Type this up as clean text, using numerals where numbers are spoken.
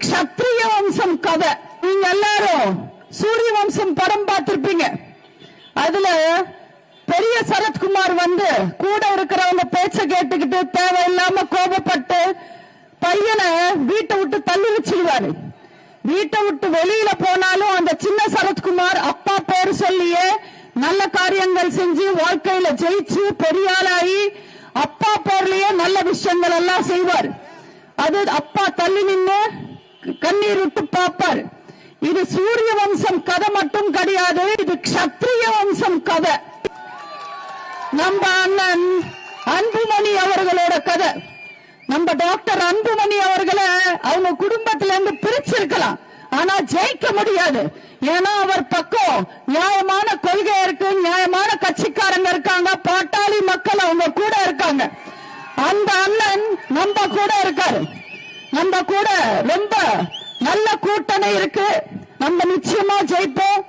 க்ஷத்ரிய வம்சம் கதை. நீங்க எல்லாரும் சூரிய வம்சம் படம் பார்த்திருப்பீங்க. அதுல பெரிய சரத்குமார் கூட இருக்கிறவங்க பேச்ச கேட்டுக்கிட்டு தேவையில்லாம கோபப்பட்டு பையனை வீட்டை விட்டு தள்ளி வச்சிருவாரு. வீட்டை விட்டு வெளியில போனாலும் அந்த சின்ன சரத்குமார் அப்பா பேர் சொல்லியே நல்ல காரியங்கள் செஞ்சு வாழ்க்கையில ஜெயிச்சு பெரிய ஆளாகி அப்பா பேர்லயே நல்ல விஷயங்கள் எல்லாம் செய்வார். அது அப்பா தள்ளி நின்று கண்ணீர் விட்டு பார்ப்பார். இது சூரிய வம்சம் கதை மட்டும் கிடையாது, இது க்ஷத்ரிய வம்சம் கதை. நம்ம அண்ணன் அன்புமணி அவர்களோட கதை. நம்ம டாக்டர் அன்புமணி அவர்களை அவங்க குடும்பத்திலிருந்து பிரிச்சிருக்கலாம், ஆனா ஜெயிக்க முடியாது. ஏன்னா அவர் பக்கம் நியாயமான கொள்கை இருக்கு, நியாயமான கட்சிக்காரங்க இருக்காங்க, பாட்டாளி மக்கள் அவங்க கூட இருக்காங்க. அந்த அண்ணன் நம்ம கூட இருக்காரு. நம்ம கூட ரொம்ப நல்ல கூட்டணி இருக்கு. நம்ம நிச்சயமா ஜெயிப்போம்.